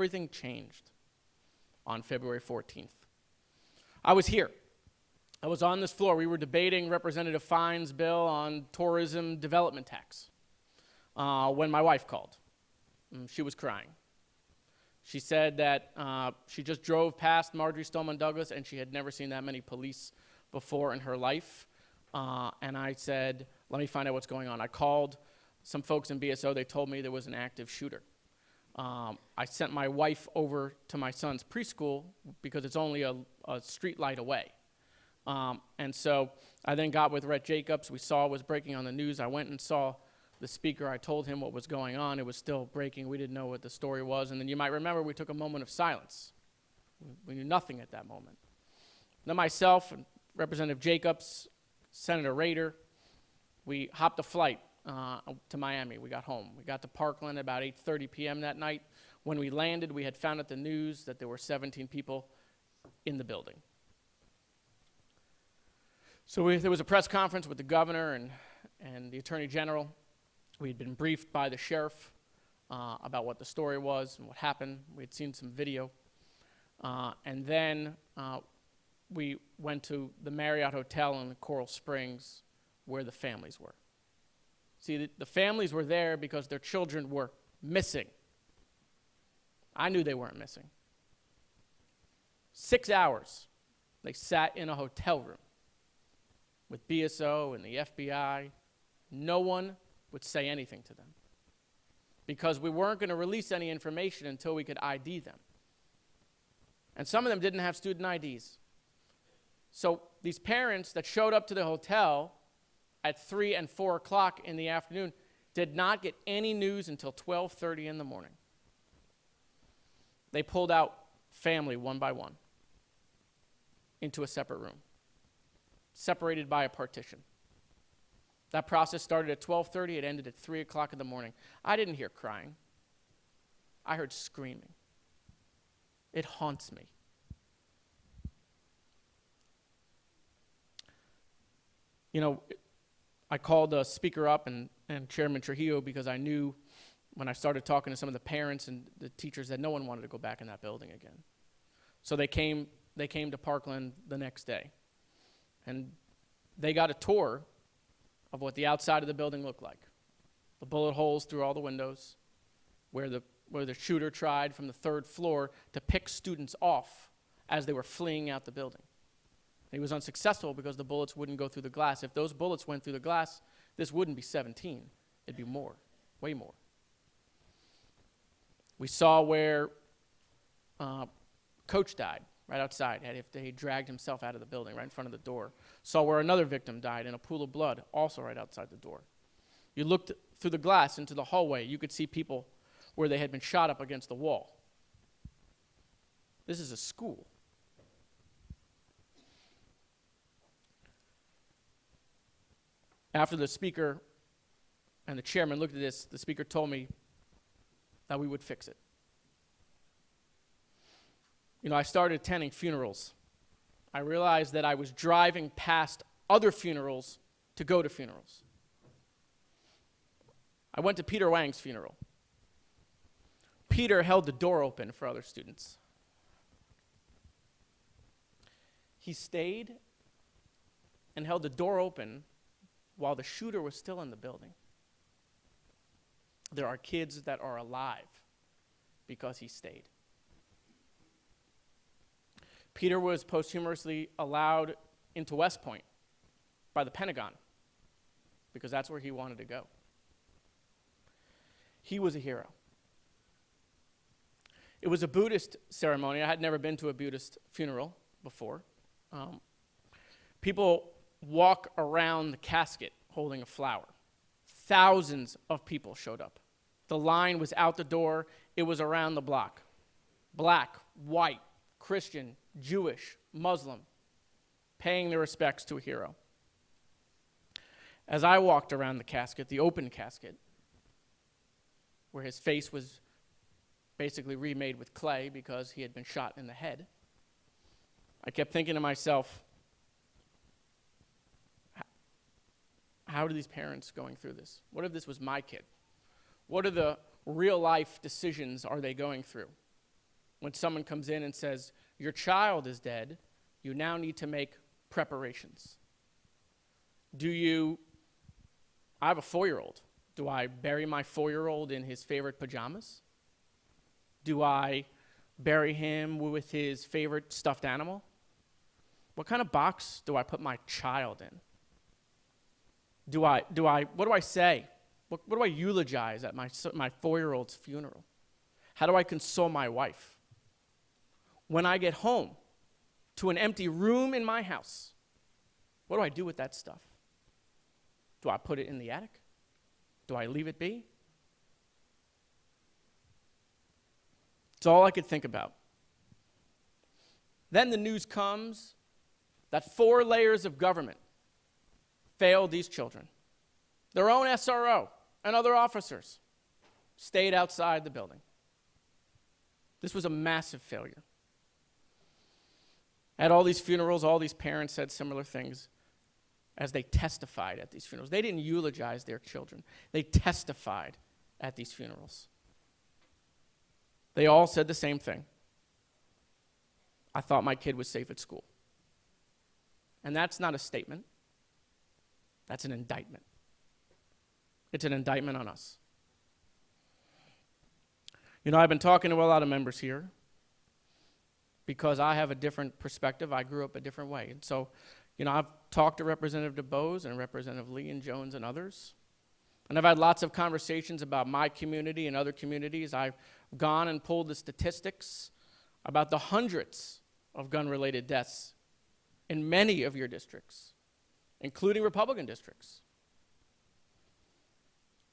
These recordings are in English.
Everything changed on February 14th. I was here. I was on this floor. We were debating Representative Fine's bill on tourism development tax when my wife called. She was crying. She said that she just drove past Marjory Stoneman Douglas and she had never seen that many police before in her life. And I said, let me find out what's going on. I called some folks in BSO. They told me there was an active shooter. I sent my wife over to my son's preschool because it's only a street light away. And so I then got with Rhett Jacobs. We saw what was breaking on the news. I went and saw the speaker. I told him what was going on. It was still breaking. We didn't know what the story was. And then you might remember we took a moment of silence. We knew nothing at that moment. Then myself and Representative Jacobs, Senator Rader, we hopped a flight to Miami. We got home. We got to Parkland about 8:30 p.m. that night. When we landed, we had found out the news that there were 17 people in the building. So there was a press conference with the governor and the attorney general. We had been briefed by the sheriff about what the story was and what happened. We had seen some video. And then we went to the Marriott Hotel in Coral Springs where the families were. See, the families were there because their children were missing. I knew they weren't missing. 6 hours they sat in a hotel room with BSO and the FBI. No one would say anything to them because we weren't going to release any information until we could ID them. And some of them didn't have student IDs. So these parents that showed up to the hotel at 3 and 4 o'clock in the afternoon did not get any news until 12:30 in the morning. They pulled out family one by one into a separate room, separated by a partition. That process started at 12:30. It ended at 3 o'clock in the morning. I didn't hear crying. I heard screaming. It haunts me. You know, I called the speaker up and Chairman Trujillo because I knew when I started talking to some of the parents and the teachers that no one wanted to go back in that building again. So they came to Parkland the next day. And they got a tour of what the outside of the building looked like. The bullet holes through all the windows, where the shooter tried from the 3rd floor to pick students off as they were fleeing out the building. And he was unsuccessful because the bullets wouldn't go through the glass. If those bullets went through the glass, this wouldn't be 17. It'd be more, way more. We saw where Coach died right outside. He dragged himself out of the building right in front of the door. Saw where another victim died in a pool of blood, also right outside the door. You looked through the glass into the hallway. You could see people where they had been shot up against the wall. This is a school. After the speaker and the chairman looked at this, the speaker told me that we would fix it. You know, I started attending funerals. I realized that I was driving past other funerals to go to funerals. I went to Peter Wang's funeral. Peter held the door open for other students. He stayed and held the door open while the shooter was still in the building. There are kids that are alive because he stayed. Peter was posthumously allowed into West Point by the Pentagon because that's where he wanted to go. He was a hero. It was a Buddhist ceremony. I had never been to a Buddhist funeral before. People walk around the casket holding a flower. Thousands of people showed up. The line was out the door. It was around the block. Black, white, Christian, Jewish, Muslim, paying their respects to a hero. As I walked around the casket, the open casket, where his face was basically remade with clay because he had been shot in the head, I kept thinking to myself, how are these parents going through this? What if this was my kid? What are the real-life decisions are they going through? when someone comes in and says, your child is dead, you now need to make preparations. I have a 4-year-old. Do I bury my 4-year-old in his favorite pajamas? Do I bury him with his favorite stuffed animal? What kind of box do I put my child in? What do I say? What do I eulogize at my 4-year-old's funeral? How do I console my wife? When I get home to an empty room in my house, what do I do with that stuff? Do I put it in the attic? Do I leave it be? It's all I could think about. Then the news comes that 4 layers of government failed these children. Their own SRO and other officers stayed outside the building. This was a massive failure. At all these funerals, all these parents said similar things as they testified at these funerals. They didn't eulogize their children. They testified at these funerals. They all said the same thing. I thought my kid was safe at school. And that's not a statement. That's an indictment. It's an indictment on us. You know, I've been talking to a lot of members here because I have a different perspective. I grew up a different way. And so, you know, I've talked to Representative DuBose and Representative Lee and Jones and others. And I've had lots of conversations about my community and other communities. I've gone and pulled the statistics about the hundreds of gun-related deaths in many of your districts, including Republican districts.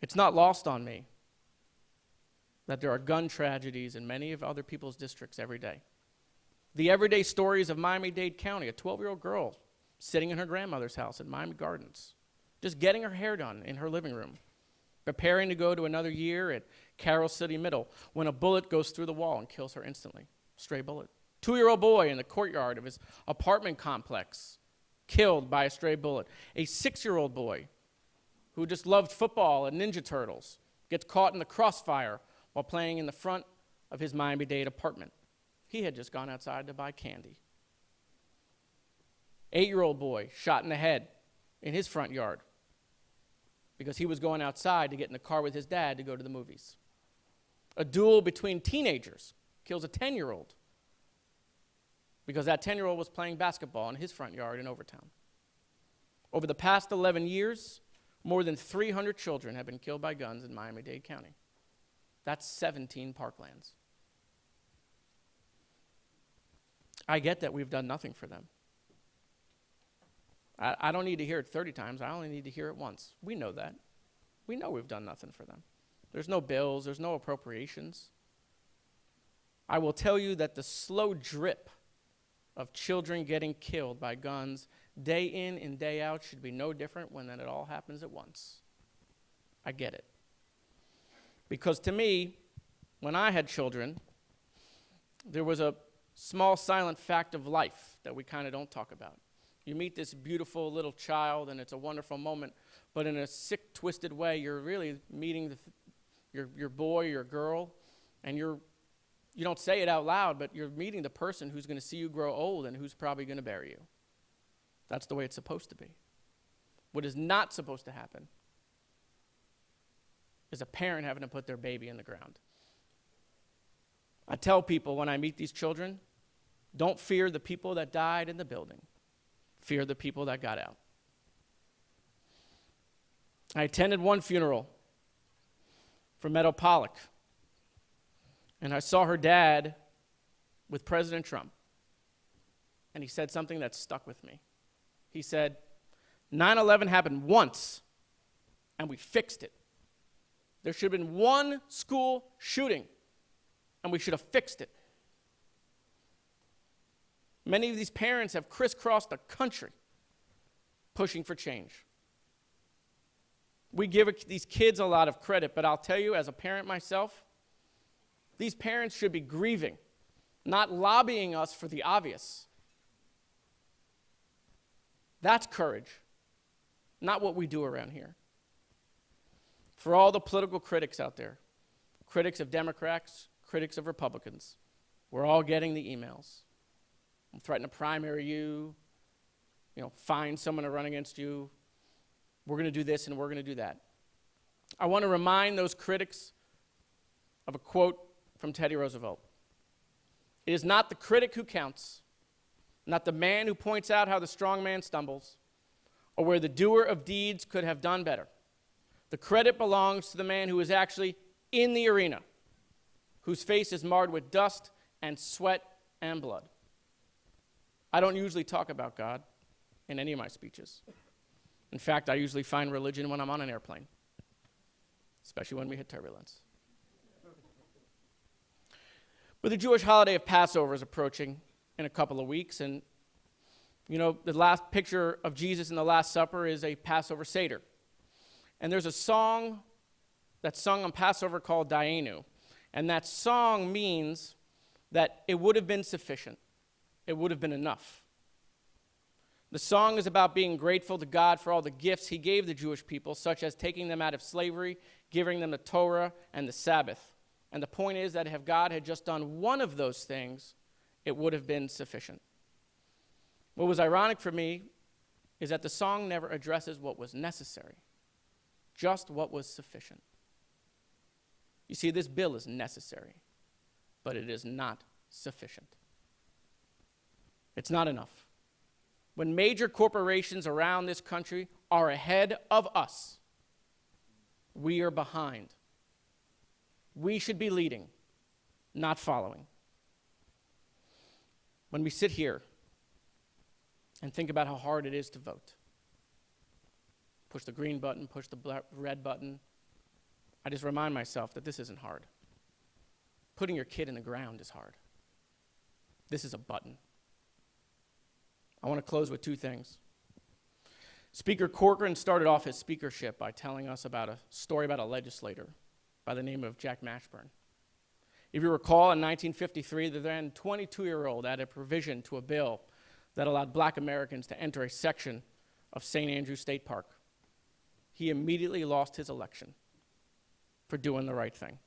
It's not lost on me that there are gun tragedies in many of other people's districts every day. The everyday stories of Miami-Dade County, a 12-year-old girl sitting in her grandmother's house at Miami Gardens, just getting her hair done in her living room, preparing to go to another year at Carroll City Middle, when a bullet goes through the wall and kills her instantly. Stray bullet. 2-year-old boy in the courtyard of his apartment complex, killed by a stray bullet. A 6-year-old boy who just loved football and Ninja Turtles gets caught in the crossfire while playing in the front of his Miami-Dade apartment. He had just gone outside to buy candy. 8-year-old boy shot in the head in his front yard because he was going outside to get in the car with his dad to go to the movies. A duel between teenagers kills a 10-year-old because that 10-year-old was playing basketball in his front yard in Overtown. Over the past 11 years, more than 300 children have been killed by guns in Miami-Dade County. That's 17 parklands. I get that we've done nothing for them. I don't need to hear it 30 times. I only need to hear it once. We know that. We know we've done nothing for them. There's no bills. There's no appropriations. I will tell you that the slow drip of children getting killed by guns day in and day out should be no different when it all happens at once. I get it. Because to me, when I had children, there was a small silent fact of life that we kind of don't talk about. You meet this beautiful little child, and it's a wonderful moment, but in a sick, twisted way, you're really meeting your boy, your girl, and you don't say it out loud, but you're meeting the person who's going to see you grow old and who's probably going to bury you. That's the way it's supposed to be. What is not supposed to happen is a parent having to put their baby in the ground. I tell people when I meet these children, don't fear the people that died in the building. Fear the people that got out. I attended one funeral for Meadow Pollock, and I saw her dad with President Trump, and he said something that stuck with me. He said, 9/11 happened once, and we fixed it. There should have been one school shooting, and we should have fixed it. Many of these parents have crisscrossed the country pushing for change. We give these kids a lot of credit, but I'll tell you, as a parent myself, these parents should be grieving, not lobbying us for the obvious. That's courage, not what we do around here. For all the political critics out there, critics of Democrats, critics of Republicans, We're all getting the emails. I'm threatening to primary you, find someone to run against you. We're going to do this and we're going to do that. I want to remind those critics of a quote from Teddy Roosevelt. It is not the critic who counts, not the man who points out how the strong man stumbles, or where the doer of deeds could have done better. The credit belongs to the man who is actually in the arena, whose face is marred with dust and sweat and blood. I don't usually talk about God in any of my speeches. In fact, I usually find religion when I'm on an airplane, especially when we hit turbulence. But the Jewish holiday of Passover is approaching in a couple of weeks, and the last picture of Jesus in the Last Supper is a Passover Seder. And there's a song that's sung on Passover called Dayenu, and that song means that it would have been sufficient. It would have been enough. The song is about being grateful to God for all the gifts he gave the Jewish people, such as taking them out of slavery, giving them the Torah and the Sabbath. And the point is that if God had just done one of those things, it would have been sufficient. What was ironic for me is that the song never addresses what was necessary, just what was sufficient. You see, this bill is necessary, but it is not sufficient. It's not enough. When major corporations around this country are ahead of us, we are behind. We should be leading, not following. When we sit here and think about how hard it is to vote, push the green button, push the red button, I just remind myself that this isn't hard. Putting your kid in the ground is hard. This is a button. I want to close with two things. Speaker Corcoran started off his speakership by telling us about a story about a legislator by the name of Jack Mashburn. If you recall, in 1953, the then 22-year-old added a provision to a bill that allowed black Americans to enter a section of St. Andrew State Park. He immediately lost his election for doing the right thing.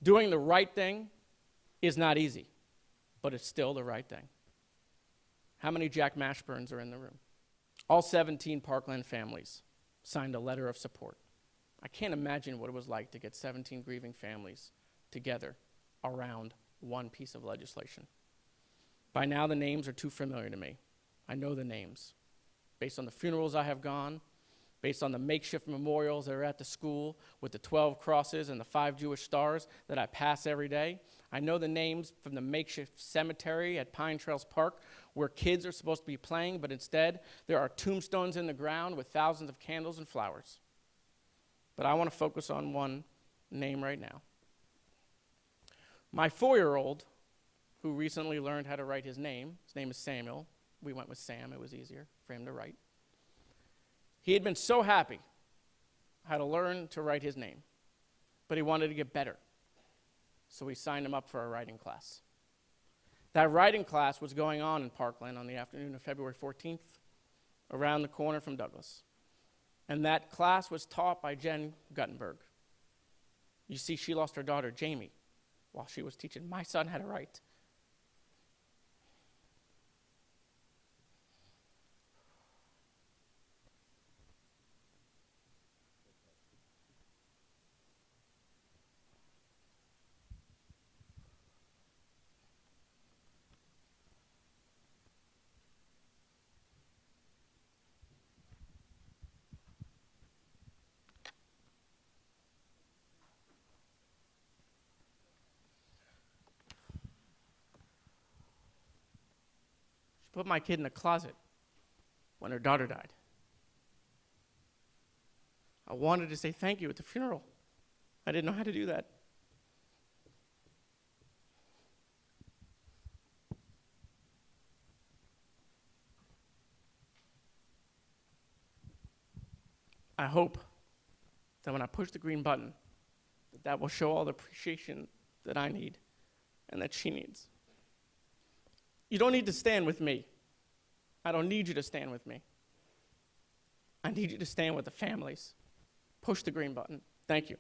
Doing the right thing is not easy, but it's still the right thing. How many Jack Mashburns are in the room? All 17 Parkland families signed a letter of support. I can't imagine what it was like to get 17 grieving families together around one piece of legislation. By now, the names are too familiar to me. I know the names. Based on the funerals I have gone, based on the makeshift memorials that are at the school with the 12 crosses and the 5 Jewish stars that I pass every day, I know the names from the makeshift cemetery at Pine Trails Park where kids are supposed to be playing, but instead there are tombstones in the ground with thousands of candles and flowers. But I want to focus on one name right now. My 4-year-old, who recently learned how to write his name is Samuel. We went with Sam. It was easier for him to write. He had been so happy how to learn to write his name, but he wanted to get better. So we signed him up for a writing class. That writing class was going on in Parkland on the afternoon of February 14th, around the corner from Douglas. And that class was taught by Jen Guttenberg. You see, she lost her daughter, Jamie, while she was teaching my son how to write. Put my kid in a closet when her daughter died. I wanted to say thank you at the funeral. I didn't know how to do that. I hope that when I push the green button, that will show all the appreciation that I need and that she needs. You don't need to stand with me. I don't need you to stand with me. I need you to stand with the families. Push the green button. Thank you.